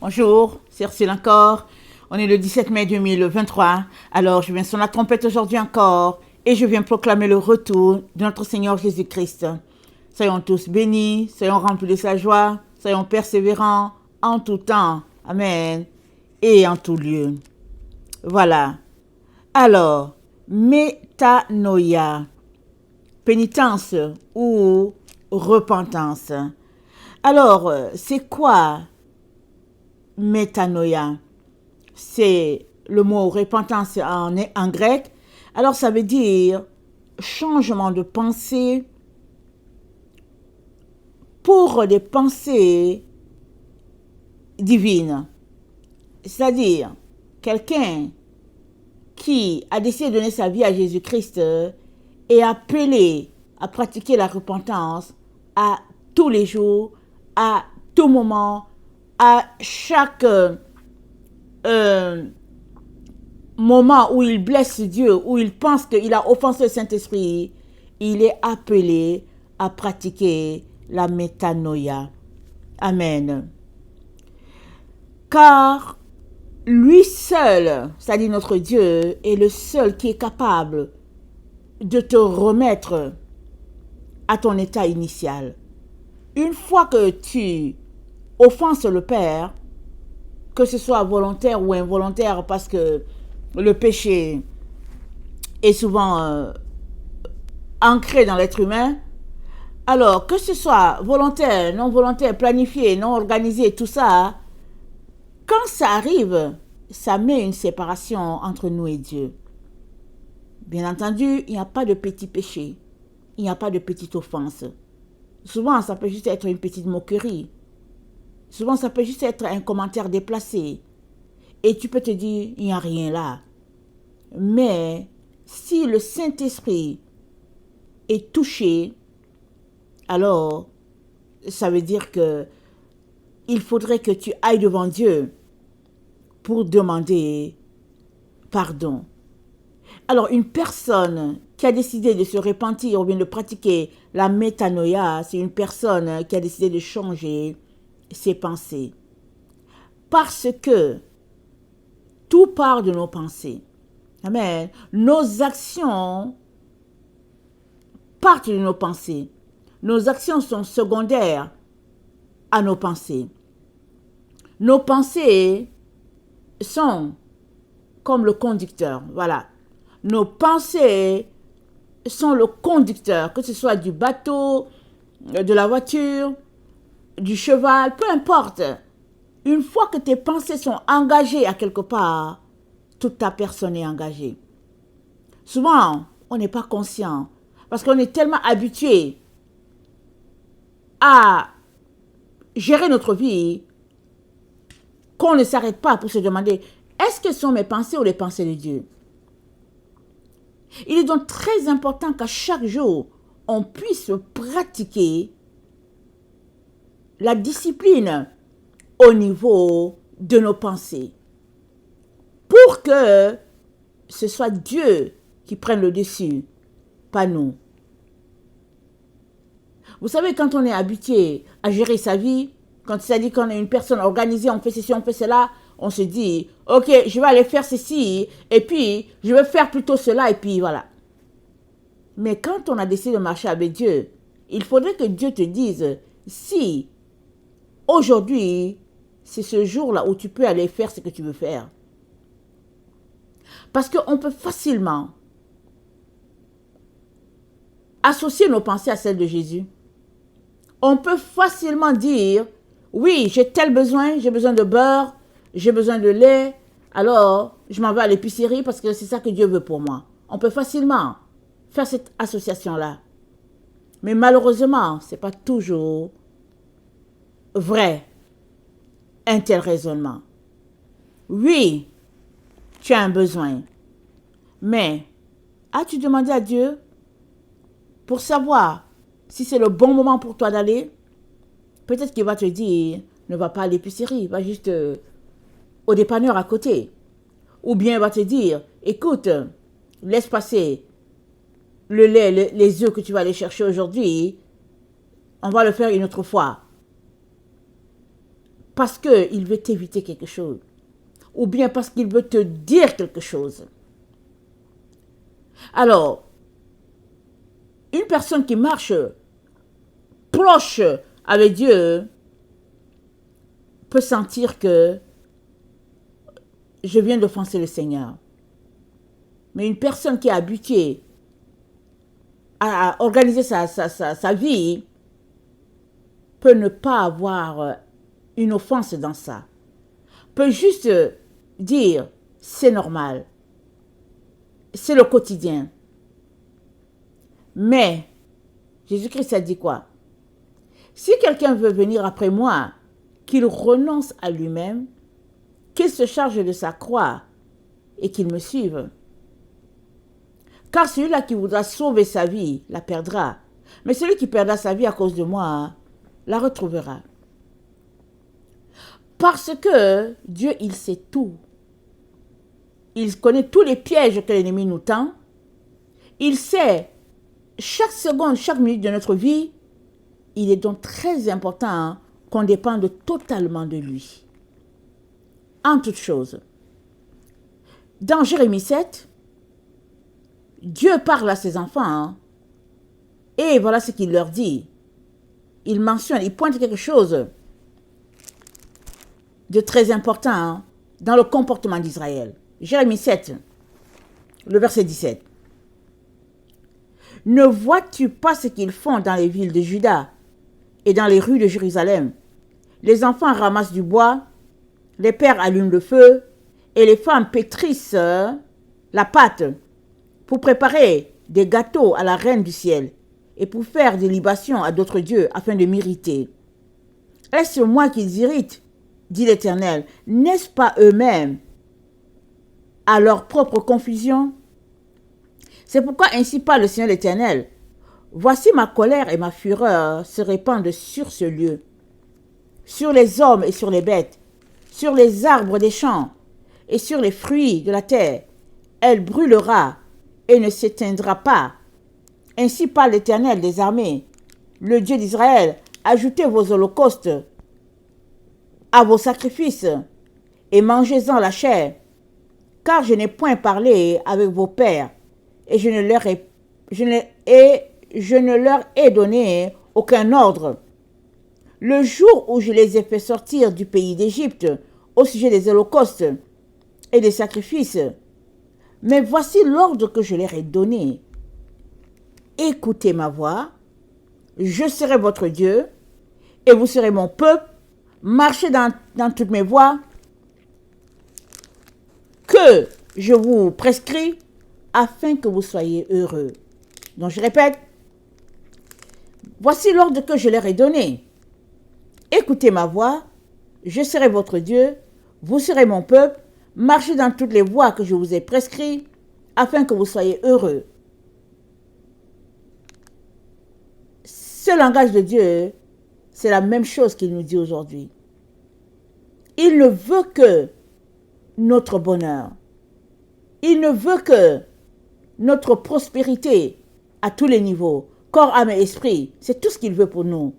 Bonjour, c'est Ursule encore. On est le 17 mai 2023. Alors, je viens sur la trompette aujourd'hui encore et je viens proclamer le retour de notre Seigneur Jésus-Christ. Soyons tous bénis, soyons remplis de sa joie, soyons persévérants en tout temps. Amen. Et en tout lieu. Voilà. Alors, métanoïa, pénitence ou repentance. Alors, c'est quoi métanoïa? C'est le mot repentance en grec. Alors, ça veut dire changement de pensée pour des pensées divines. C'est-à-dire, quelqu'un qui a décidé de donner sa vie à Jésus-Christ est appelé à pratiquer la repentance à tous les jours, à tout moment, à chaque moment où il blesse Dieu, où il pense qu'il a offensé le Saint-Esprit, il est appelé à pratiquer la métanoïa. Amen. Car lui seul, c'est-à-dire notre Dieu, est le seul qui est capable de te remettre à ton état initial. Une fois que tu offenses le Père, que ce soit volontaire ou involontaire, parce que le péché est souvent ancré dans l'être humain, alors que ce soit volontaire, non volontaire, planifié, non organisé, tout ça, quand ça arrive, ça met une séparation entre nous et Dieu. Bien entendu, il n'y a pas de petit péché, il n'y a pas de petite offense. Souvent, ça peut juste être une petite moquerie. Souvent, ça peut juste être un commentaire déplacé. Et tu peux te dire, il n'y a rien là. Mais si le Saint-Esprit est touché, alors ça veut dire que il faudrait que tu ailles devant Dieu pour demander pardon. Alors, une personne qui a décidé de se repentir ou bien de pratiquer la métanoïa, c'est une personne qui a décidé de changer ses pensées. Parce que tout part de nos pensées. Amen. Nos actions partent de nos pensées. Nos actions sont secondaires à nos pensées. Nos pensées sont comme le conducteur. Voilà. Nos pensées sont le conducteur, que ce soit du bateau, de la voiture, du cheval, peu importe. Une fois que tes pensées sont engagées à quelque part, toute ta personne est engagée. Souvent, on n'est pas conscient parce qu'on est tellement habitué à gérer notre vie qu'on ne s'arrête pas pour se demander est-ce que ce sont mes pensées ou les pensées de Dieu? Il est donc très important qu'à chaque jour, on puisse pratiquer la discipline au niveau de nos pensées pour que ce soit Dieu qui prenne le dessus, pas nous. Vous savez, quand on est habitué à gérer sa vie, quand ça dit qu'on est une personne organisée, on fait ceci, on fait cela, on se dit, ok, je vais aller faire ceci, et puis je vais faire plutôt cela, et puis voilà. Mais quand on a décidé de marcher avec Dieu, il faudrait que Dieu te dise, si aujourd'hui, c'est ce jour-là où tu peux aller faire ce que tu veux faire. Parce qu'on peut facilement associer nos pensées à celles de Jésus. On peut facilement dire, oui, j'ai tel besoin, j'ai besoin de beurre, j'ai besoin de lait, alors je m'en vais à l'épicerie parce que c'est ça que Dieu veut pour moi. On peut facilement faire cette association-là. Mais malheureusement, ce n'est pas toujours vrai, un tel raisonnement. Oui, tu as un besoin, mais as-tu demandé à Dieu pour savoir si c'est le bon moment pour toi d'aller? Peut-être qu'il va te dire, ne va pas à l'épicerie, va juste au dépanneur à côté. Ou bien il va te dire, écoute, laisse passer le lait, les œufs que tu vas aller chercher aujourd'hui, on va le faire une autre fois. parce qu'il veut t'éviter quelque chose, ou bien parce qu'il veut te dire quelque chose. Alors, une personne qui marche proche avec Dieu peut sentir que je viens d'offenser le Seigneur. Mais une personne qui est habituée à organiser sa vie peut ne pas avoir une offense dans ça. Peut juste dire, c'est normal. C'est le quotidien. Mais, Jésus-Christ a dit quoi? Si quelqu'un veut venir après moi, qu'il renonce à lui-même, qu'il se charge de sa croix et qu'il me suive. Car celui-là qui voudra sauver sa vie la perdra. Mais celui qui perdra sa vie à cause de moi la retrouvera. Parce que Dieu, il sait tout. Il connaît tous les pièges que l'ennemi nous tend. Il sait chaque seconde, chaque minute de notre vie. Il est donc très important qu'on dépende totalement de lui. En toute chose. Dans Jérémie 7, Dieu parle à ses enfants et voilà ce qu'il leur dit. Il mentionne, il pointe quelque chose de très important dans le comportement d'Israël. Jérémie 7, le verset 17. Ne vois-tu pas ce qu'ils font dans les villes de Juda et dans les rues de Jérusalem? Les enfants ramassent du bois, les pères allument le feu et les femmes pétrissent la pâte pour préparer des gâteaux à la reine du ciel et pour faire des libations à d'autres dieux afin de m'irriter. Est-ce moi qu'ils irritent, dit l'Éternel? N'est-ce pas eux-mêmes à leur propre confusion? C'est pourquoi ainsi parle le Seigneur l'Éternel. Voici ma colère et ma fureur se répandent sur ce lieu, sur les hommes et sur les bêtes, sur les arbres des champs et sur les fruits de la terre. Elle brûlera et ne s'éteindra pas. Ainsi parle l'Éternel des armées, le Dieu d'Israël. Ajoutez vos holocaustes à vos sacrifices et mangez-en la chair, car je n'ai point parlé avec vos pères et je ne leur ai donné aucun ordre. Le jour où je les ai fait sortir du pays d'Égypte au sujet des holocaustes et des sacrifices, mais voici l'ordre que je leur ai donné. Écoutez ma voix, je serai votre Dieu, et vous serez mon peuple, marchez dans toutes mes voies, que je vous prescris, afin que vous soyez heureux. Donc je répète, voici l'ordre que je leur ai donné. Écoutez ma voix, je serai votre Dieu, vous serez mon peuple, marchez dans toutes les voies que je vous ai prescrites, afin que vous soyez heureux. Ce langage de Dieu, c'est la même chose qu'il nous dit aujourd'hui. Il ne veut que notre bonheur. Il ne veut que notre prospérité à tous les niveaux, corps, âme et esprit. C'est tout ce qu'il veut pour nous.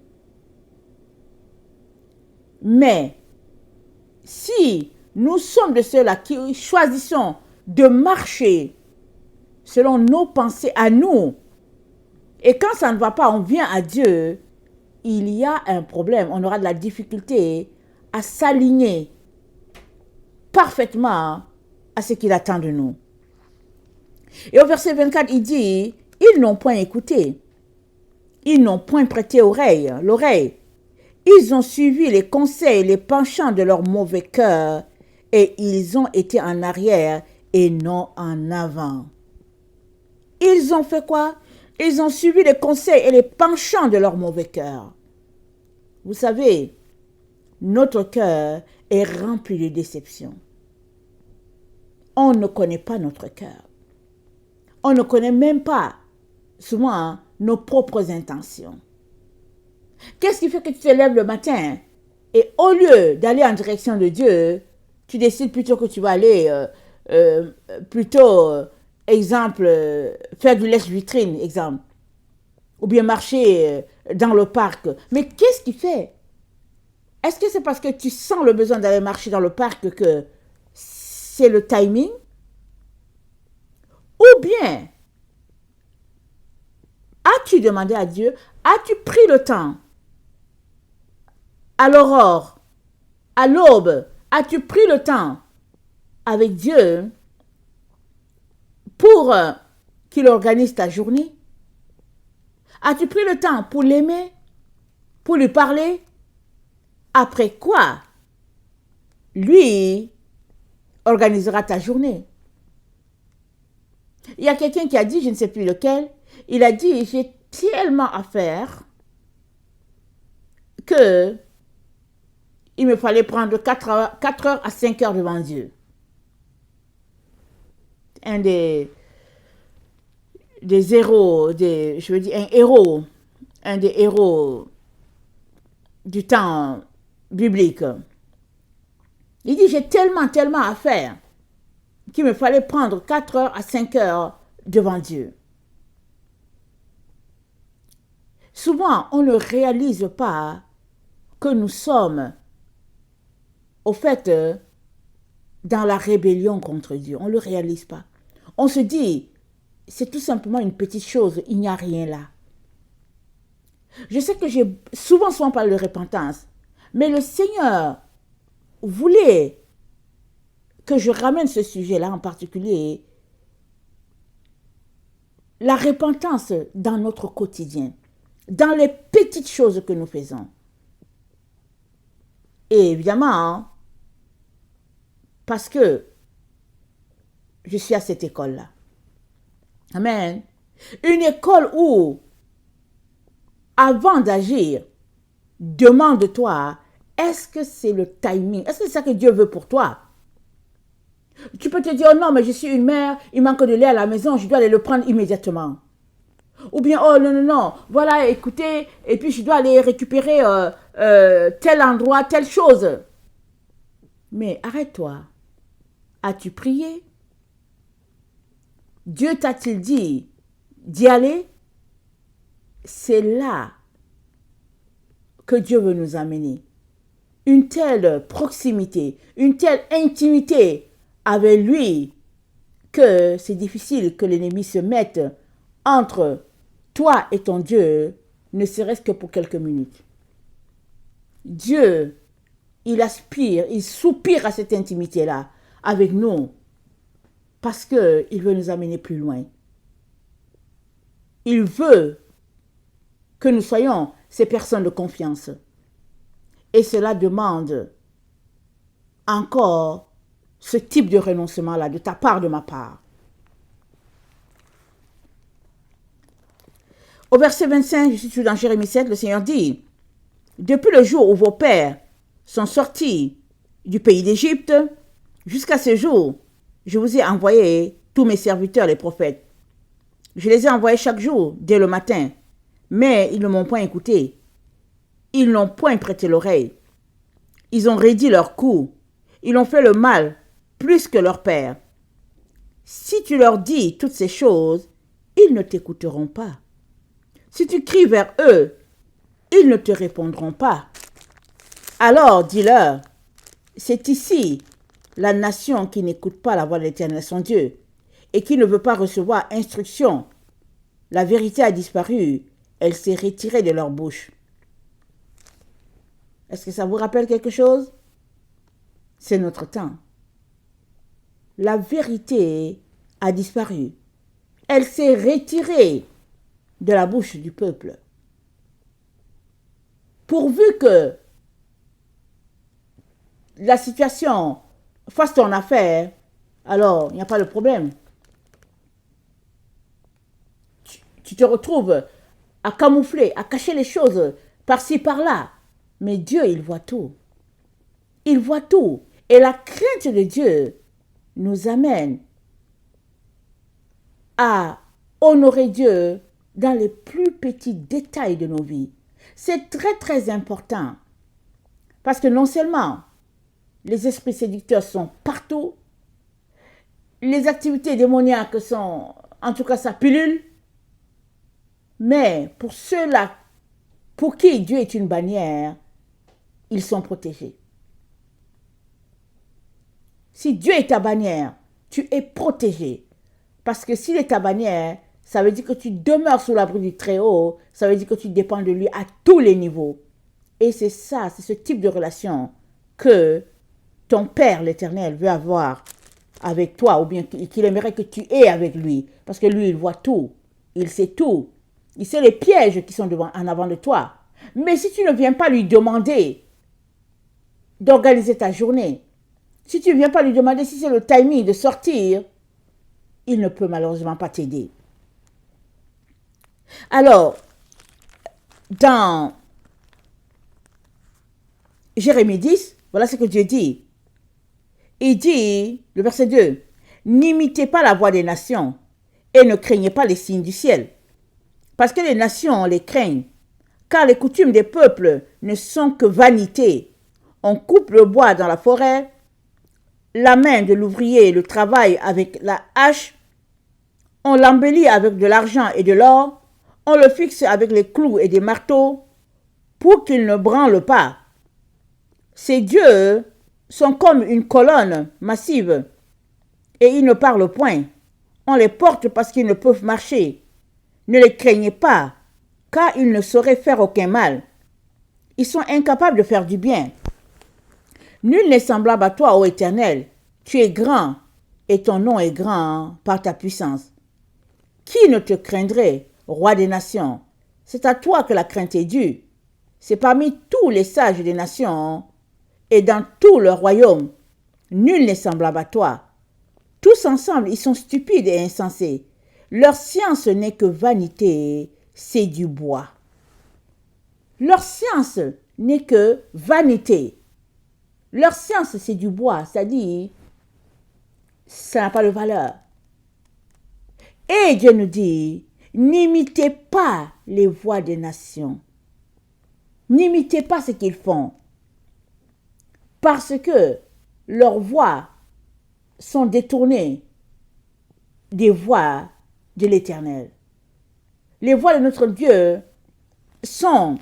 Mais si nous sommes de ceux-là qui choisissons de marcher selon nos pensées à nous, et quand ça ne va pas, on vient à Dieu, il y a un problème. On aura de la difficulté à s'aligner parfaitement à ce qu'il attend de nous. Et au verset 24, il dit, ils n'ont point écouté, ils n'ont point prêté l'oreille. Ils ont suivi les conseils, les penchants de leur mauvais cœur, et ils ont été en arrière et non en avant. Ils ont fait quoi? Ils ont suivi les conseils et les penchants de leur mauvais cœur. Vous savez, notre cœur est rempli de déception. On ne connaît pas notre cœur. On ne connaît même pas, souvent, nos propres intentions. Qu'est-ce qui fait que tu te lèves le matin et au lieu d'aller en direction de Dieu, tu décides plutôt que tu vas aller, exemple, faire du lèche-vitrine, exemple, ou bien marcher dans le parc. Mais qu'est-ce qui fait? Est-ce que c'est parce que tu sens le besoin d'aller marcher dans le parc que c'est le timing? Ou bien, as-tu demandé à Dieu, as-tu pris le temps à l'aurore, à l'aube, as-tu pris le temps avec Dieu pour qu'il organise ta journée? As-tu pris le temps pour l'aimer, pour lui parler? Après quoi, lui organisera ta journée. Il y a quelqu'un qui a dit, je ne sais plus lequel, il a dit, j'ai tellement à faire que il me fallait prendre 4 heures à 5 heures devant Dieu. Un des héros, je veux dire un des héros du temps biblique. Il dit, j'ai tellement à faire qu'il me fallait prendre 4 heures à 5 heures devant Dieu. Souvent, on ne réalise pas que nous sommes, au fait, dans la rébellion contre Dieu. On ne le réalise pas. On se dit, c'est tout simplement une petite chose, il n'y a rien là. Je sais que j'ai souvent parlé de repentance, mais le Seigneur voulait que je ramène ce sujet-là en particulier, la repentance dans notre quotidien, dans les petites choses que nous faisons. Et évidemment, parce que je suis à cette école-là. Amen. Une école où, avant d'agir, demande-toi, est-ce que c'est le timing? Est-ce que c'est ça que Dieu veut pour toi? Tu peux te dire, oh non, mais je suis une mère, il manque de lait à la maison, je dois aller le prendre immédiatement. Ou bien, oh non, voilà, écoutez, et puis je dois aller récupérer tel endroit, telle chose. Mais arrête-toi. As-tu prié? Dieu t'a-t-il dit d'y aller? C'est là que Dieu veut nous amener. Une telle proximité, une telle intimité avec lui que c'est difficile que l'ennemi se mette entre toi et ton Dieu, ne serait-ce que pour quelques minutes. Dieu, il aspire, il soupire à cette intimité-là avec nous parce qu'il veut nous amener plus loin. Il veut que nous soyons ces personnes de confiance. Et cela demande encore ce type de renoncement-là de ta part, de ma part. Au verset 25, je suis dans Jérémie 7, le Seigneur dit, « Depuis le jour où vos pères sont sortis du pays d'Égypte, jusqu'à ce jour, je vous ai envoyé tous mes serviteurs, les prophètes. Je les ai envoyés chaque jour, dès le matin, mais ils ne m'ont point écouté. Ils n'ont point prêté l'oreille. Ils ont raidi leur cou. Ils ont fait le mal plus que leur père. Si tu leur dis toutes ces choses, ils ne t'écouteront pas. Si tu cries vers eux, ils ne te répondront pas. Alors dis-leur, c'est ici la nation qui n'écoute pas la voix de l'Éternel son Dieu et qui ne veut pas recevoir instruction. La vérité a disparu, elle s'est retirée de leur bouche. » Est-ce que ça vous rappelle quelque chose? C'est notre temps. La vérité a disparu. Elle s'est retirée de la bouche du peuple. Pourvu que la situation fasse ton affaire, alors il n'y a pas de problème. Tu te retrouves à camoufler, à cacher les choses par-ci, par-là. Mais Dieu, il voit tout. Il voit tout. Et la crainte de Dieu nous amène à honorer Dieu dans les plus petits détails de nos vies. C'est très important. Parce que non seulement les esprits séducteurs sont partout, les activités démoniaques sont, en tout cas, ça pullule, mais pour ceux-là, pour qui Dieu est une bannière, ils sont protégés. Si Dieu est ta bannière, tu es protégé. Parce que s'il est ta bannière, ça veut dire que tu demeures sous l'abri du Très-Haut, ça veut dire que tu dépends de lui à tous les niveaux. Et c'est ça, c'est ce type de relation que ton Père l'Éternel veut avoir avec toi, ou bien qu'il aimerait que tu aies avec lui. Parce que lui, il voit tout, il sait tout. Il sait les pièges qui sont en avant de toi. Mais si tu ne viens pas lui demander d'organiser ta journée, si tu ne viens pas lui demander si c'est le timing de sortir, il ne peut malheureusement pas t'aider. Alors, dans Jérémie 10, voilà ce que Dieu dit. Il dit, le verset 2, « N'imitez pas la voix des nations et ne craignez pas les signes du ciel. Parce que les nations les craignent, car les coutumes des peuples ne sont que vanité. On coupe le bois dans la forêt, la main de l'ouvrier le travaille avec la hache, on l'embellit avec de l'argent et de l'or, on le fixe avec les clous et des marteaux pour qu'il ne branle pas. Ces dieux sont comme une colonne massive et ils ne parlent point. On les porte parce qu'ils ne peuvent marcher. Ne les craignez pas, car ils ne sauraient faire aucun mal. Ils sont incapables de faire du bien. Nul n'est semblable à toi, ô Éternel. Tu es grand, et ton nom est grand par ta puissance. Qui ne te craindrait, roi des nations? C'est à toi que la crainte est due. C'est parmi tous les sages des nations, et dans tout leur royaume. Nul n'est semblable à toi. Tous ensemble, ils sont stupides et insensés. Leur science n'est que vanité, c'est du bois. Leur science n'est que vanité. Leur science, c'est du bois, c'est-à-dire, ça n'a pas de valeur. Et Dieu nous dit, n'imitez pas les voix des nations. N'imitez pas ce qu'ils font. Parce que leurs voix sont détournées des voix de l'Éternel. Les voix de notre Dieu sont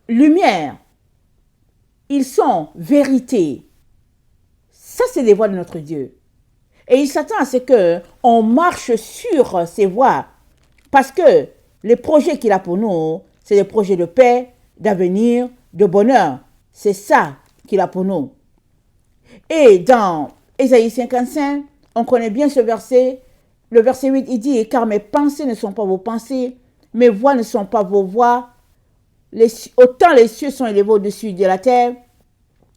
lumière. Ils sont vérité. Ça, c'est les voix de notre Dieu. Et il s'attend à ce qu'on marche sur ces voies. Parce que les projets qu'il a pour nous, c'est des projets de paix, d'avenir, de bonheur. C'est ça qu'il a pour nous. Et dans Ésaïe 55, on connaît bien ce verset. Le verset 8, il dit, « Car mes pensées ne sont pas vos pensées, mes voix ne sont pas vos voix. Autant les cieux sont élevés au-dessus de la terre,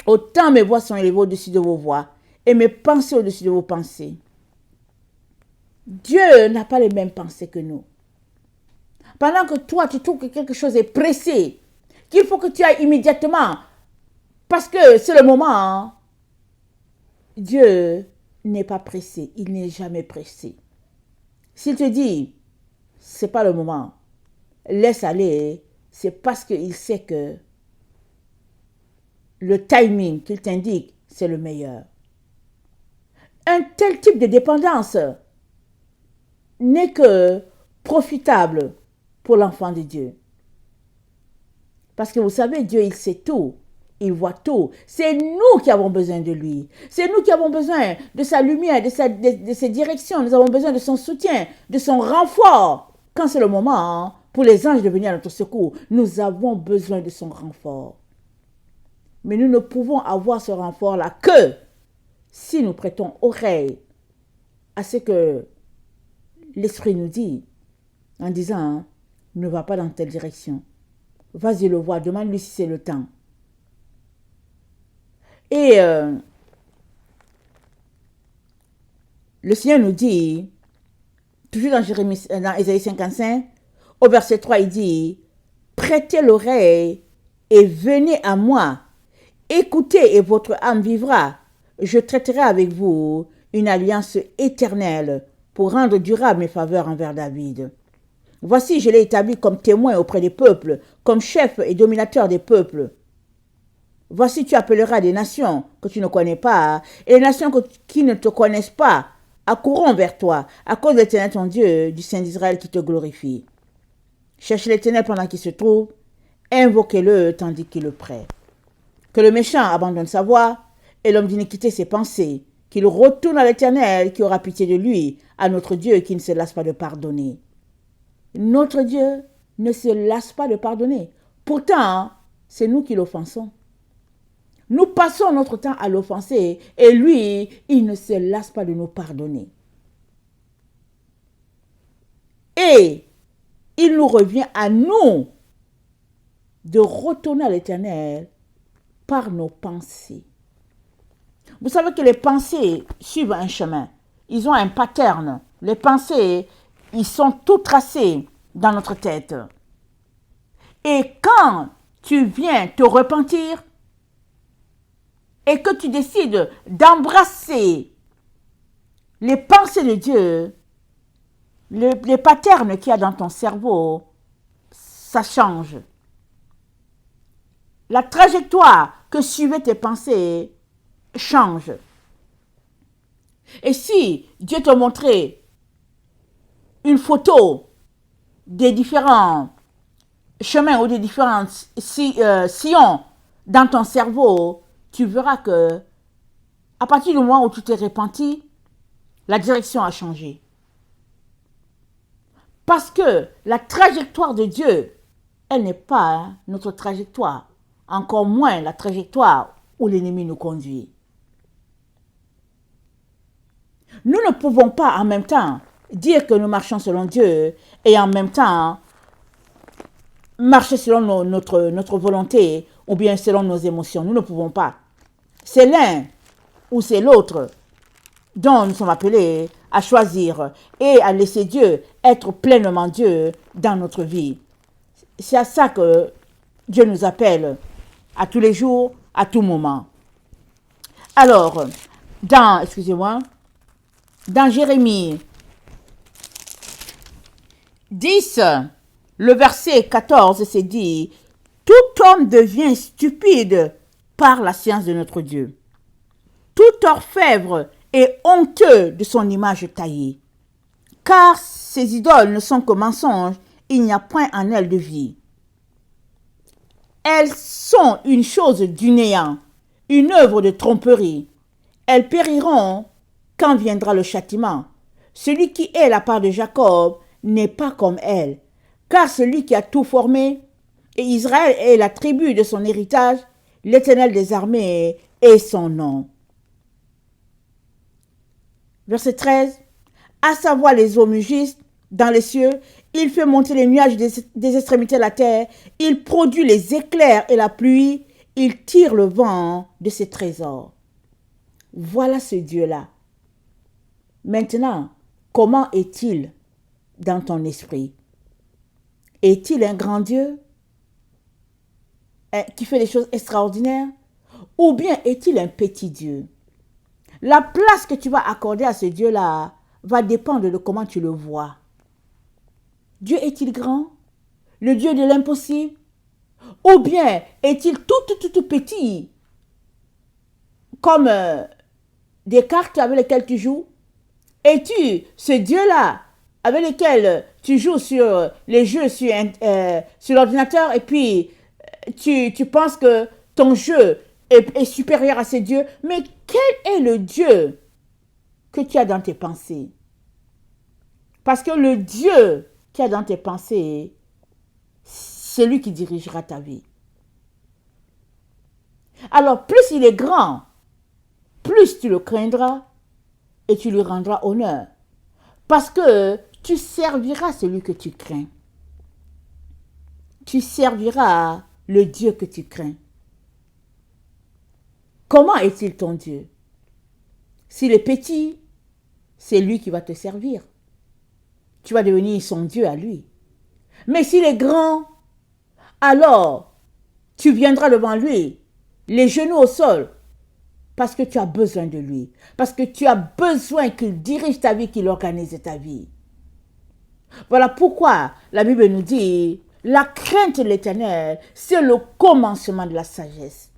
autant mes voix sont élevées au-dessus de vos voix, et mes pensées au-dessus de vos pensées. » Dieu n'a pas les mêmes pensées que nous. Pendant que toi, tu trouves que quelque chose est pressé, qu'il faut que tu ailles immédiatement, parce que c'est le moment, hein? Dieu n'est pas pressé, il n'est jamais pressé. S'il te dit, c'est pas le moment, laisse aller, c'est parce qu'il sait que le timing qu'il t'indique, c'est le meilleur. Un tel type de dépendance n'est que profitable pour l'enfant de Dieu. Parce que vous savez, Dieu, il sait tout. Il voit tout. C'est nous qui avons besoin de lui. C'est nous qui avons besoin de sa lumière, de ses directions. Nous avons besoin de son soutien, de son renfort. Quand c'est le moment pour les anges de venir à notre secours, nous avons besoin de son renfort. Mais nous ne pouvons avoir ce renfort-là que si nous prêtons oreille à ce que l'Esprit nous dit, en disant, ne va pas dans telle direction. Vas-y le voir, demande-lui si c'est le temps. Et le Seigneur nous dit, toujours dans Ésaïe 55, au verset 3, il dit, « Prêtez l'oreille et venez à moi. Écoutez et votre âme vivra. Je traiterai avec vous une alliance éternelle pour rendre durable mes faveurs envers David. Voici, je l'ai établi comme témoin auprès des peuples, comme chef et dominateur des peuples. Voici, tu appelleras des nations que tu ne connais pas, et les nations qui ne te connaissent pas accourront vers toi, à cause de l'Éternel ton Dieu, du Saint d'Israël qui te glorifie. Cherche l'Éternel pendant qu'il se trouve, Invoquez-le tandis qu'il est prêt. Que le méchant abandonne sa voie et l'homme d'iniquité ses pensées, qu'il retourne à l'Éternel qui aura pitié de lui, à notre Dieu qui ne se lasse pas de pardonner. Notre Dieu ne se lasse pas de pardonner. Pourtant, c'est nous qui l'offensons. Nous passons notre temps à l'offenser et lui, il ne se lasse pas de nous pardonner. Et il nous revient à nous de retourner à l'Éternel par nos pensées. Vous savez que les pensées suivent un chemin. Ils ont un pattern. Les pensées, ils sont tout tracés dans notre tête. Et quand tu viens te repentir et que tu décides d'embrasser les pensées de Dieu, les patterns qu'il y a dans ton cerveau, ça change. La trajectoire que suivaient tes pensées change. Et si Dieu te montrait une photo des différents chemins ou des différents sillons dans ton cerveau, tu verras que à partir du moment où tu t'es repenti, la direction a changé. Parce que la trajectoire de Dieu, elle n'est pas notre trajectoire, encore moins la trajectoire où l'ennemi nous conduit. Nous ne pouvons pas en même temps dire que nous marchons selon Dieu et en même temps marcher selon notre volonté ou bien selon nos émotions. Nous ne pouvons pas. C'est l'un ou c'est l'autre dont nous sommes appelés à choisir et à laisser Dieu être pleinement Dieu dans notre vie. C'est à ça que Dieu nous appelle à tous les jours, à tout moment. Alors, dans Jérémie 10, le verset 14, c'est dit, « Tout homme devient stupide par la science de notre Dieu. Tout orfèvre est honteux de son image taillée. Car ces idoles ne sont que mensonges, il n'y a point en elles de vie. Elles sont une chose du néant, une œuvre de tromperie. Elles périront quand viendra le châtiment. Celui qui est la part de Jacob n'est pas comme elle, car celui qui a tout formé, et Israël est la tribu de son héritage, l'Éternel des armées est son nom. » Verset 13. À savoir les eaux mugissent dans les cieux, il fait monter les nuages des extrémités de la terre, il produit les éclairs et la pluie, il tire le vent de ses trésors. Voilà ce Dieu-là. Maintenant, comment est-il dans ton esprit? Est-il un grand Dieu qui fait des choses extraordinaires? Ou bien est-il un petit Dieu? La place que tu vas accorder à ce Dieu-là va dépendre de comment tu le vois. Dieu est-il grand? Le Dieu de l'impossible? Ou bien est-il tout petit? Comme des cartes avec lesquelles tu joues? Es-tu ce Dieu-là avec lequel tu joues sur les jeux sur l'ordinateur et puis tu penses que ton jeu est supérieur à ces dieux? Mais quel est le Dieu que tu as dans tes pensées? Parce que le Dieu qu'il y a dans tes pensées, c'est lui qui dirigera ta vie. Alors, plus il est grand, plus tu le craindras et tu lui rendras honneur. Parce que tu serviras celui que tu crains. Tu serviras le Dieu que tu crains. Comment est-il ton Dieu? S'il est petit, c'est lui qui va te servir. Tu vas devenir son Dieu à lui. Mais s'il est grand, alors tu viendras devant lui, les genoux au sol, parce que tu as besoin de lui. Parce que tu as besoin qu'il dirige ta vie, qu'il organise ta vie. Voilà pourquoi la Bible nous dit, la crainte de l'Éternel, c'est le commencement de la sagesse.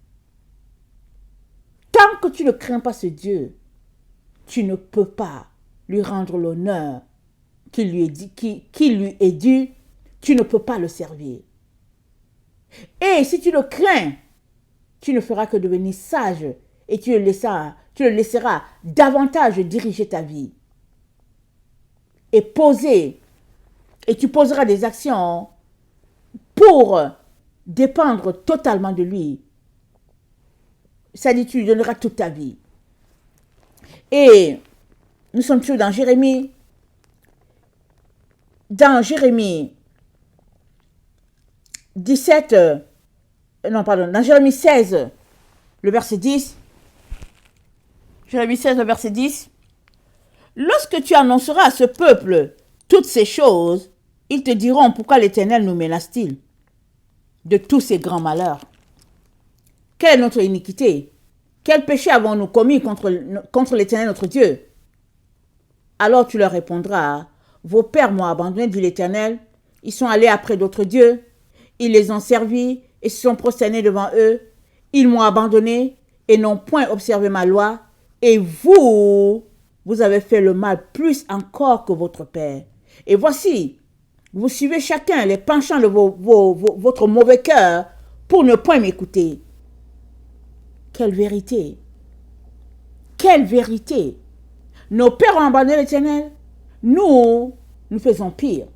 Tant que tu ne crains pas ce Dieu, tu ne peux pas lui rendre l'honneur qui lui est dû, tu ne peux pas le servir. Et si tu le crains, tu ne feras que devenir sage et tu le laisseras davantage diriger ta vie. Et tu poseras des actions pour dépendre totalement de lui. Ça dit, tu lui donneras toute ta vie. Et nous sommes toujours dans Jérémie. Dans Jérémie 17, dans Jérémie 16, le verset 10. Jérémie 16, le verset 10. Lorsque tu annonceras à ce peuple toutes ces choses, ils te diront pourquoi l'Éternel nous menace-t-il de tous ces grands malheurs. Quelle est notre iniquité? Quel péché avons-nous commis contre l'Éternel notre Dieu? Alors tu leur répondras, vos pères m'ont abandonné, dit l'Éternel, ils sont allés après d'autres dieux, ils les ont servis et se sont prosternés devant eux, ils m'ont abandonné et n'ont point observé ma loi, et vous avez fait le mal plus encore que votre père. Et voici, vous suivez chacun les penchants de votre mauvais cœur pour ne point m'écouter. Quelle vérité! Quelle vérité! Nos pères ont abandonné l'Éternel. Nous faisons pire.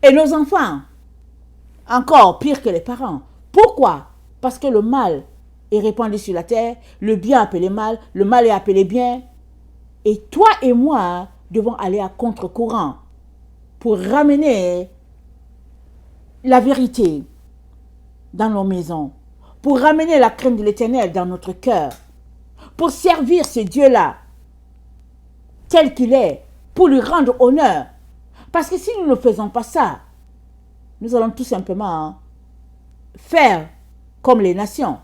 Et nos enfants, encore pire que les parents. Pourquoi? Parce que le mal est répandu sur la terre, le bien appelé mal, le mal est appelé bien. Et toi et moi devons aller à contre-courant pour ramener la vérité dans nos maisons, pour ramener la crainte de l'Éternel dans notre cœur, pour servir ce Dieu-là tel qu'il est, pour lui rendre honneur. Parce que si nous ne faisons pas ça, nous allons tout simplement faire comme les nations,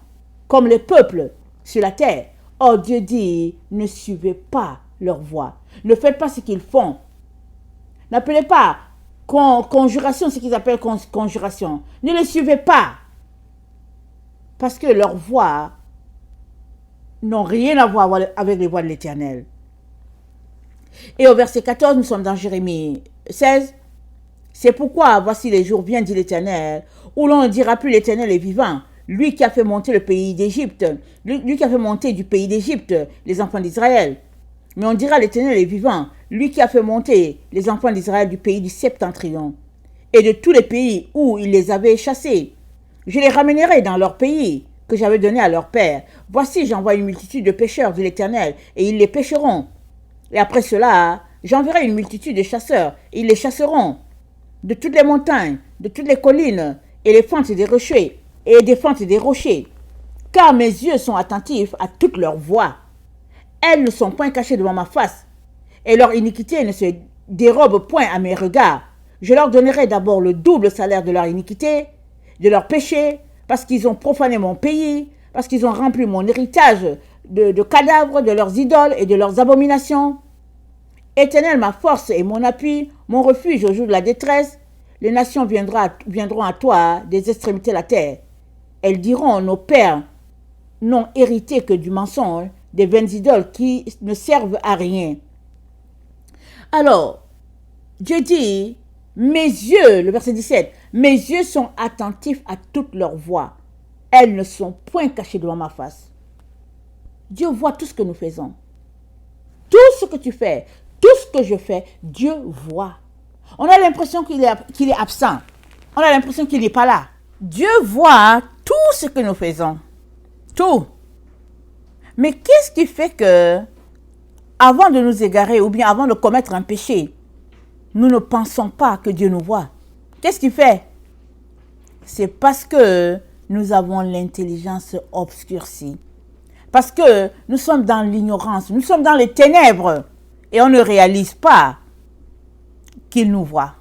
comme les peuples sur la terre. Or Dieu dit, ne suivez pas leur voie. Ne faites pas ce qu'ils font. N'appelez pas conjuration ce qu'ils appellent conjuration. Ne les suivez pas. Parce que leurs voies n'ont rien à voir avec les voies de l'Éternel. Et au verset 14, nous sommes dans Jérémie 16. C'est pourquoi, voici les jours viennent, dit l'Éternel, où l'on ne dira plus l'Éternel est vivant, lui qui a fait monter le pays d'Égypte, lui qui a fait monter du pays d'Égypte les enfants d'Israël. Mais on dira l'Éternel est vivant, lui qui a fait monter les enfants d'Israël du pays du septentrion et de tous les pays où il les avait chassés. Je les ramènerai dans leur pays que j'avais donné à leur père. Voici, j'envoie une multitude de pêcheurs de l'Éternel et ils les pêcheront. Et après cela, j'enverrai une multitude de chasseurs et ils les chasseront de toutes les montagnes, de toutes les collines et les fentes des rochers et des fentes des rochers. Car mes yeux sont attentifs à toutes leurs voies. Elles ne sont point cachées devant ma face, et leur iniquité ne se dérobe point à mes regards. Je leur donnerai d'abord le double salaire de leur iniquité, de leur péché, parce qu'ils ont profané mon pays, parce qu'ils ont rempli mon héritage de cadavres, de leurs idoles et de leurs abominations. Éternel, ma force et mon appui, mon refuge au jour de la détresse, les nations viendront à toi des extrémités de la terre. Elles diront, nos pères n'ont hérité que du mensonge, des vaines idoles qui ne servent à rien. Alors, Dieu dit, mes yeux, le verset 17, mes yeux sont attentifs à toutes leurs voies. Elles ne sont point cachées devant ma face. Dieu voit tout ce que nous faisons. Tout ce que tu fais, tout ce que je fais, Dieu voit. On a l'impression qu'il est absent. On a l'impression qu'il n'est pas là. Dieu voit tout ce que nous faisons. Tout. Mais qu'est-ce qui fait que, avant de nous égarer ou bien avant de commettre un péché, nous ne pensons pas que Dieu nous voit? Qu'est-ce qui fait? C'est parce que nous avons l'intelligence obscurcie. Parce que nous sommes dans l'ignorance, nous sommes dans les ténèbres et on ne réalise pas qu'il nous voit.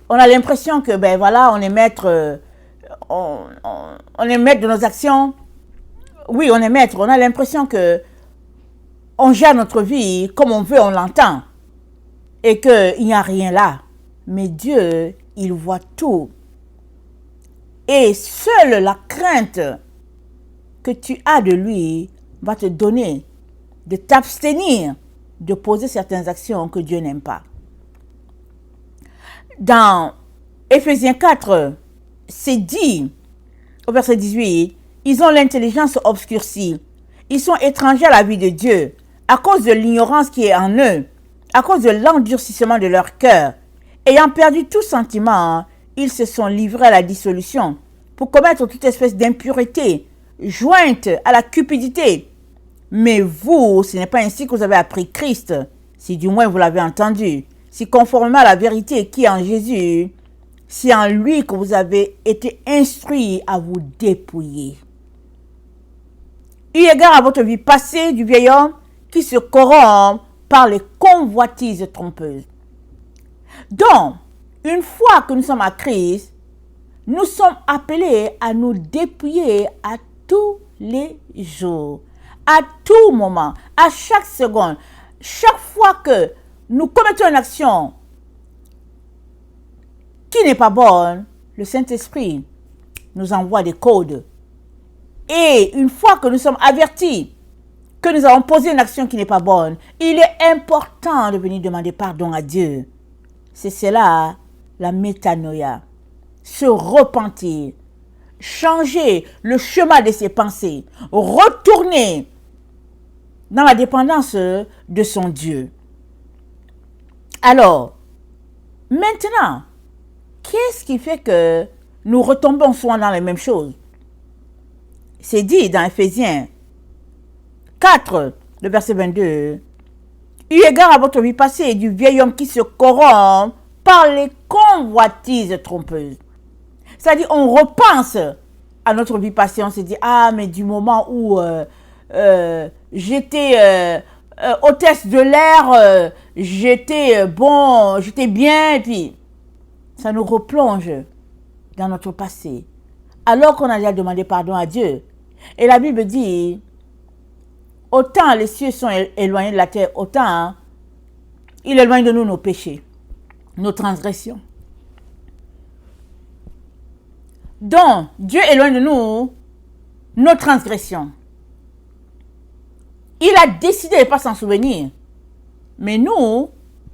On a l'impression que, on est maître, on est maître de nos actions. Oui, on est maître. On a l'impression que on gère notre vie comme on veut, on l'entend. Et qu'il n'y a rien là. Mais Dieu, il voit tout. Et seule la crainte que tu as de lui va te donner de t'abstenir de poser certaines actions que Dieu n'aime pas. Dans Éphésiens 4, c'est dit au verset 18, ils ont l'intelligence obscurcie. Ils sont étrangers à la vie de Dieu à cause de l'ignorance qui est en eux, à cause de l'endurcissement de leur cœur. Ayant perdu tout sentiment, ils se sont livrés à la dissolution pour commettre toute espèce d'impureté, jointe à la cupidité. Mais vous, ce n'est pas ainsi que vous avez appris Christ, si du moins vous l'avez entendu, si conformément à la vérité qui est en Jésus, c'est en lui que vous avez été instruits à vous dépouiller. Eu égard à votre vie passée du vieil homme qui se corrompt par les convoitises trompeuses. Donc, une fois que nous sommes à Christ, nous sommes appelés à nous dépouiller à tous les jours, à tout moment, à chaque seconde. Chaque fois que nous commettons une action qui n'est pas bonne, le Saint-Esprit nous envoie des codes. Et une fois que nous sommes avertis que nous avons posé une action qui n'est pas bonne, il est important de venir demander pardon à Dieu. C'est cela, la métanoïa. Se repentir, changer le chemin de ses pensées, retourner dans la dépendance de son Dieu. Alors, maintenant, qu'est-ce qui fait que nous retombons souvent dans les mêmes choses? C'est dit dans Éphésiens 4, le verset 22. Eu égard à votre vie passée du vieil homme qui se corrompt par les convoitises trompeuses. C'est-à-dire, on repense à notre vie passée, on se dit, ah, mais du moment où j'étais hôtesse de l'air, j'étais bon, j'étais bien, et puis ça nous replonge dans notre passé, alors qu'on a déjà demandé pardon à Dieu. Et la Bible dit, autant les cieux sont éloignés de la terre, autant il éloigne de nous nos péchés, nos transgressions. Donc, Dieu éloigne de nous nos transgressions. Il a décidé de ne pas s'en souvenir. Mais nous,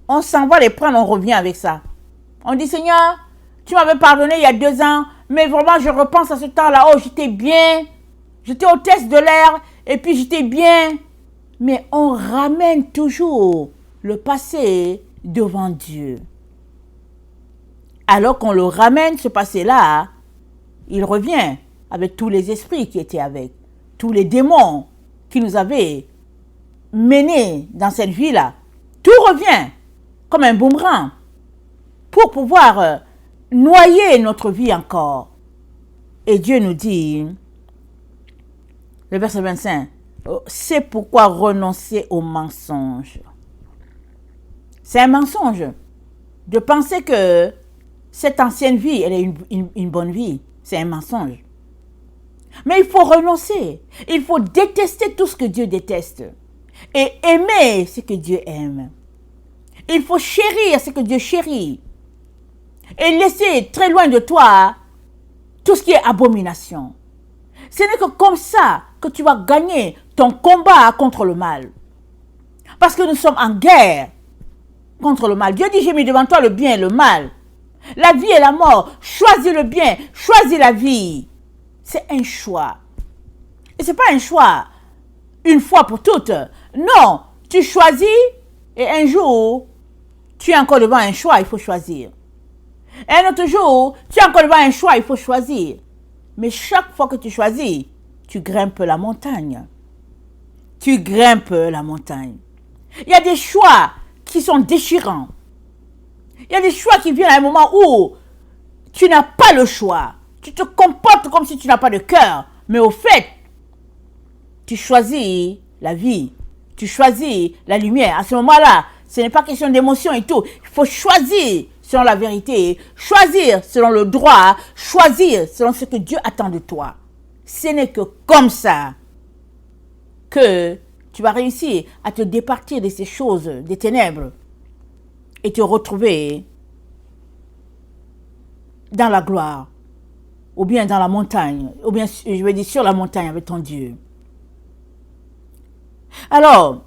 on s'en va les prendre, on revient avec ça. On dit, Seigneur, tu m'avais pardonné il y a 2 ans, mais vraiment, je repense à ce temps-là. Oh, j'étais bien. J'étais hôtesse de l'air, et puis j'étais bien. Mais on ramène toujours le passé devant Dieu. Alors qu'on le ramène, ce passé-là, il revient avec tous les esprits qui étaient avec, tous les démons qui nous avaient menés dans cette vie-là. Tout revient comme un boomerang pour pouvoir noyer notre vie encore. Et Dieu nous dit, le verset 25, c'est pourquoi renoncer au mensonge. C'est un mensonge de penser que cette ancienne vie, elle est une bonne vie. C'est un mensonge. Mais il faut renoncer. Il faut détester tout ce que Dieu déteste. Et aimer ce que Dieu aime. Il faut chérir ce que Dieu chérit. Et laisser très loin de toi tout ce qui est abomination. Ce n'est que comme ça que tu vas gagner ton combat contre le mal. Parce que nous sommes en guerre contre le mal. Dieu dit, j'ai mis devant toi le bien et le mal. La vie et la mort. Choisis le bien, choisis la vie. C'est un choix. Et ce n'est pas un choix une fois pour toutes. Non, tu choisis et un jour, tu es encore devant un choix, il faut choisir. Et un autre jour, tu es encore devant un choix, il faut choisir. Mais chaque fois que tu choisis, tu grimpes la montagne. Tu grimpes la montagne. Il y a des choix qui sont déchirants. Il y a des choix qui viennent à un moment où tu n'as pas le choix. Tu te comportes comme si tu n'as pas de cœur. Mais au fait, tu choisis la vie. Tu choisis la lumière. À ce moment-là, ce n'est pas question d'émotion et tout. Il faut choisir selon la vérité. Choisir selon le droit. Choisir selon ce que Dieu attend de toi. Ce n'est que comme ça que tu vas réussir à te départir de ces choses, des ténèbres, et te retrouver dans la gloire, ou bien dans la montagne, ou bien, je vais dire, sur la montagne avec ton Dieu. Alors,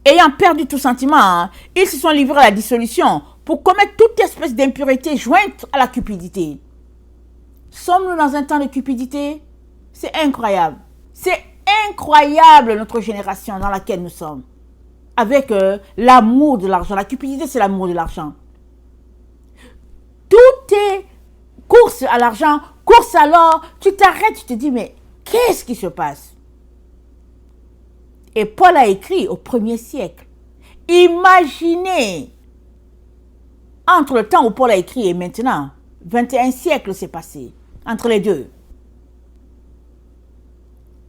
ayant perdu tout sentiment, ils se sont livrés à la dissolution pour commettre toute espèce d'impureté jointe à la cupidité. Sommes-nous dans un temps de cupidité? C'est incroyable. C'est incroyable notre génération dans laquelle nous sommes. Avec l'amour de l'argent. La cupidité, c'est l'amour de l'argent. Tout est course à l'argent, course à l'or. Tu t'arrêtes, tu te dis, mais qu'est-ce qui se passe? Et Paul a écrit au 1er siècle. Imaginez, entre le temps où Paul a écrit et maintenant, 21 siècles s'est passé, entre les deux.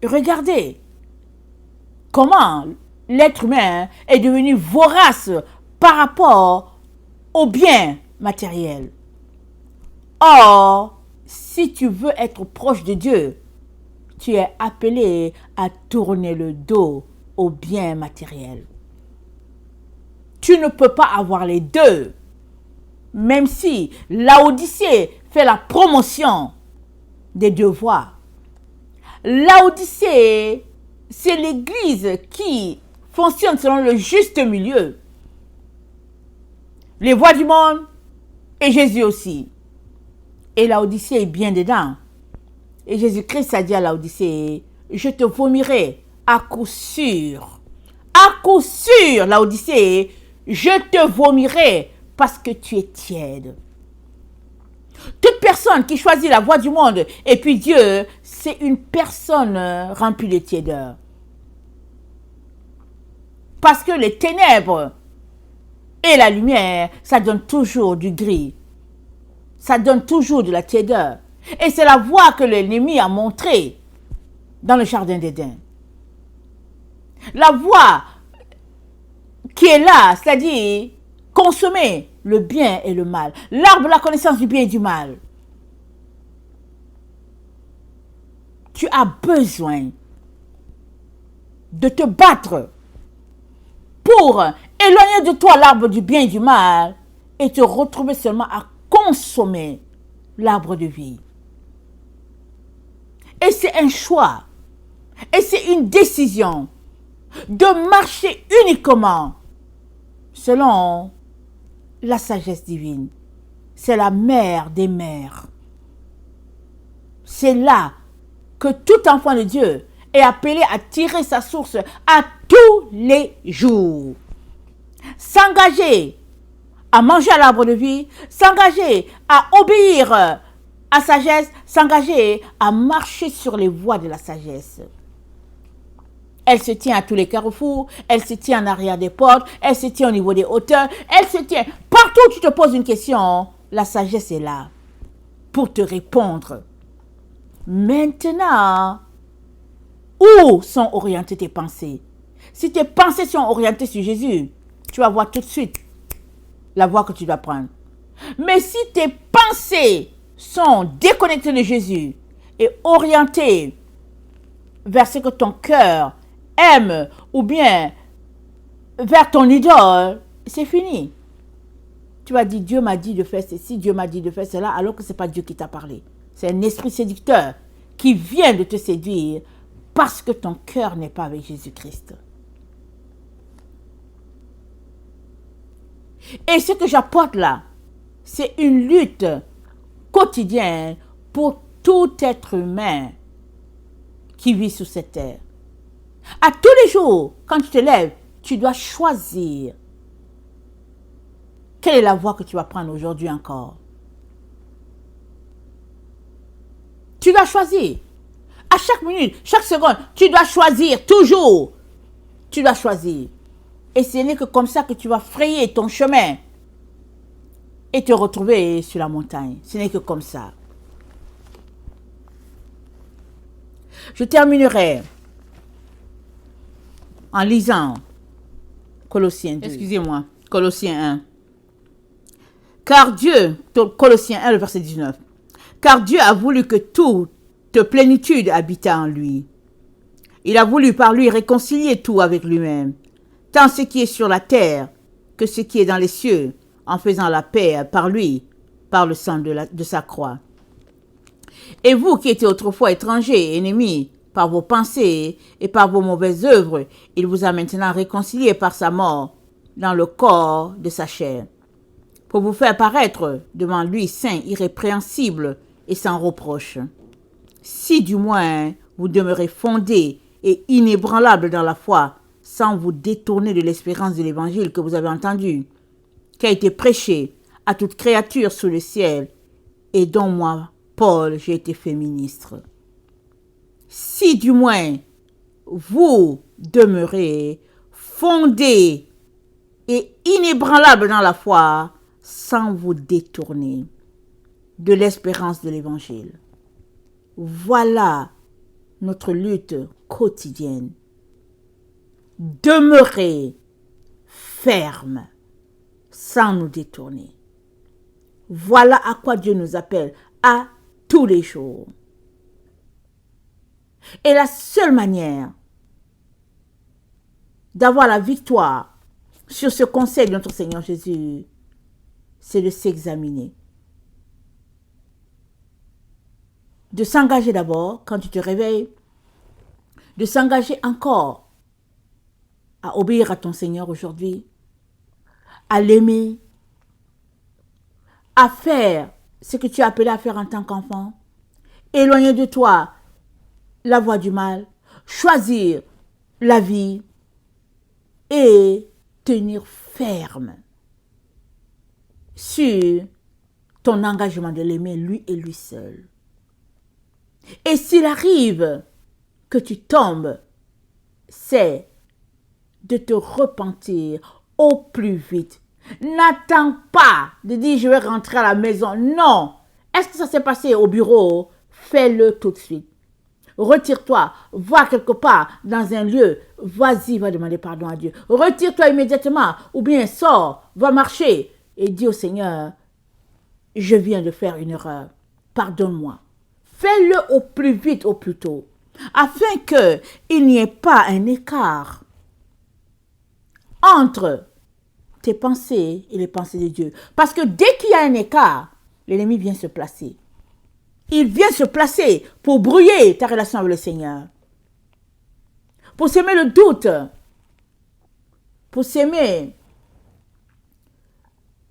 Regardez comment l'être humain est devenu vorace par rapport aux biens matériels. Or, si tu veux être proche de Dieu, tu es appelé à tourner le dos aux biens matériels. Tu ne peux pas avoir les deux, même si Laodicée fait la promotion des deux voies. Laodicée, c'est l'église qui fonctionne selon le juste milieu. Les voies du monde et Jésus aussi. Et Laodicée est bien dedans. Et Jésus-Christ a dit à Laodicée, je te vomirai à coup sûr. À coup sûr, Laodicée, je te vomirai parce que tu es tiède. Toute personne qui choisit la voie du monde et puis Dieu, c'est une personne remplie de tiédeur. Parce que les ténèbres et la lumière, ça donne toujours du gris. Ça donne toujours de la tiédeur. Et c'est la voie que l'ennemi a montrée dans le jardin d'Éden. La voie qui est là, c'est-à-dire consommer le bien et le mal. L'arbre de la connaissance du bien et du mal. Tu as besoin de te battre pour éloigner de toi l'arbre du bien et du mal et te retrouver seulement à consommer l'arbre de vie. Et c'est un choix. Et c'est une décision de marcher uniquement selon la sagesse divine. C'est la mère des mères. C'est là que tout enfant de Dieu est appelé à tirer sa source à tous les jours. S'engager à manger à l'arbre de vie, s'engager à obéir à sagesse, s'engager à marcher sur les voies de la sagesse. Elle se tient à tous les carrefours, elle se tient en arrière des portes, elle se tient au niveau des hauteurs, elle se tient partout où tu te poses une question, la sagesse est là pour te répondre. Maintenant, où sont orientées tes pensées? Si tes pensées sont orientées sur Jésus, tu vas voir tout de suite la voie que tu dois prendre. Mais si tes pensées sont déconnectées de Jésus et orientées vers ce que ton cœur aime ou bien vers ton idole, c'est fini. Tu vas dire, Dieu m'a dit de faire ceci, Dieu m'a dit de faire cela, alors que ce n'est pas Dieu qui t'a parlé. C'est un esprit séducteur qui vient de te séduire parce que ton cœur n'est pas avec Jésus-Christ. Et ce que j'apporte là, c'est une lutte quotidienne pour tout être humain qui vit sur cette terre. À tous les jours, quand tu te lèves, tu dois choisir quelle est la voie que tu vas prendre aujourd'hui encore. Tu dois choisir. À chaque minute, chaque seconde, tu dois choisir, toujours. Tu dois choisir. Et ce n'est que comme ça que tu vas frayer ton chemin et te retrouver sur la montagne. Ce n'est que comme ça. Je terminerai en lisant Colossiens 2. Excusez-moi, Colossiens 1. Car Dieu, Colossiens 1, le verset 19. Car Dieu a voulu que toute plénitude habitât en lui. Il a voulu par lui réconcilier tout avec lui-même, tant ce qui est sur la terre que ce qui est dans les cieux, en faisant la paix par lui, par le sang de sa croix. Et vous qui étiez autrefois étrangers, ennemis, par vos pensées et par vos mauvaises œuvres, il vous a maintenant réconciliés par sa mort dans le corps de sa chair, pour vous faire paraître devant lui saint, irrépréhensible et sans reproche. Si du moins vous demeurez fondés et inébranlables dans la foi, sans vous détourner de l'espérance de l'évangile que vous avez entendu, qui a été prêché à toute créature sous le ciel, et dont moi, Paul, j'ai été fait ministre. Si du moins vous demeurez fondés et inébranlables dans la foi, sans vous détourner de l'espérance de l'évangile. Voilà notre lutte quotidienne. Demeurez ferme sans nous détourner. Voilà à quoi Dieu nous appelle à tous les jours. Et la seule manière d'avoir la victoire sur ce conseil de notre Seigneur Jésus, c'est de s'examiner. De s'engager d'abord quand tu te réveilles, de s'engager encore à obéir à ton Seigneur aujourd'hui, à l'aimer, à faire ce que tu es appelé à faire en tant qu'enfant, éloigner de toi la voie du mal, choisir la vie et tenir ferme sur ton engagement de l'aimer lui et lui seul. Et s'il arrive que tu tombes, c'est de te repentir au plus vite. N'attends pas de dire je vais rentrer à la maison. Non. Est-ce que ça s'est passé au bureau? Fais-le tout de suite. Retire-toi, va quelque part dans un lieu, vas-y, va demander pardon à Dieu. Retire-toi immédiatement ou bien sors, va marcher et dis au Seigneur, je viens de faire une erreur, pardonne-moi. Fais-le au plus vite, au plus tôt, afin qu'il n'y ait pas un écart entre tes pensées et les pensées de Dieu. Parce que dès qu'il y a un écart, l'ennemi vient se placer. Il vient se placer pour brouiller ta relation avec le Seigneur. Pour s'aimer le doute. Pour s'aimer,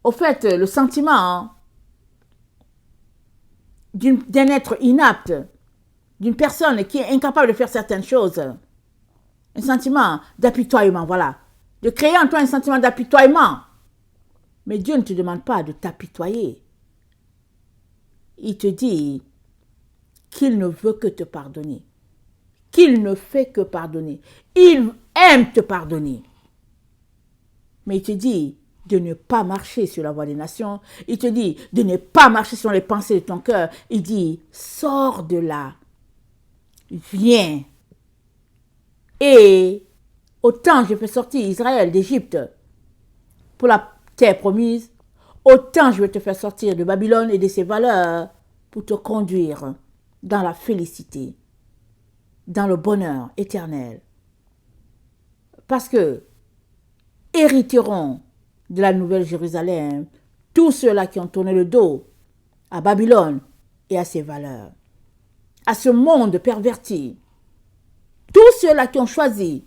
au fait, le sentiment d'un être inapte, d'une personne qui est incapable de faire certaines choses. Un sentiment d'apitoiement, voilà. De créer en toi un sentiment d'apitoiement. Mais Dieu ne te demande pas de t'apitoyer. Il te dit qu'il ne veut que te pardonner. Qu'il ne fait que pardonner. Il aime te pardonner. Mais il te dit de ne pas marcher sur la voie des nations. Il te dit de ne pas marcher sur les pensées de ton cœur. Il dit, sors de là. Viens. Et autant je fais sortir Israël d'Égypte pour la terre promise, autant je vais te faire sortir de Babylone et de ses valeurs pour te conduire dans la félicité, dans le bonheur éternel. Parce que hériteront de la nouvelle Jérusalem tous ceux-là qui ont tourné le dos à Babylone et à ses valeurs, à ce monde perverti. Tous ceux-là qui ont choisi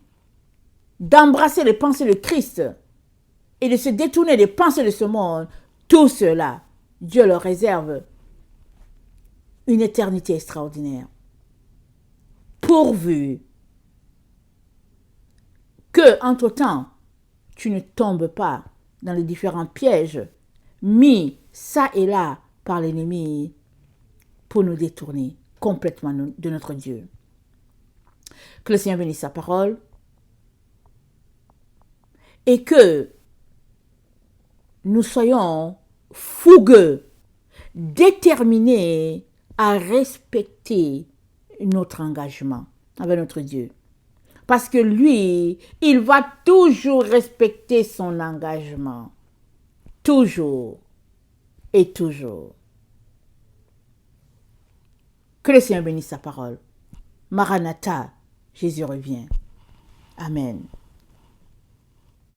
d'embrasser les pensées de Christ et de se détourner des pensées de ce monde, tous ceux-là, Dieu leur réserve une éternité extraordinaire. Pourvu que, entre-temps, tu ne tombes pas dans les différents pièges mis ça et là par l'ennemi pour nous détourner complètement de notre Dieu. Que le Seigneur bénisse sa parole et que nous soyons fougueux, déterminés à respecter notre engagement avec notre Dieu. Parce que lui, il va toujours respecter son engagement. Toujours et toujours. Que le Seigneur bénisse sa parole. Maranatha, Jésus revient. Amen.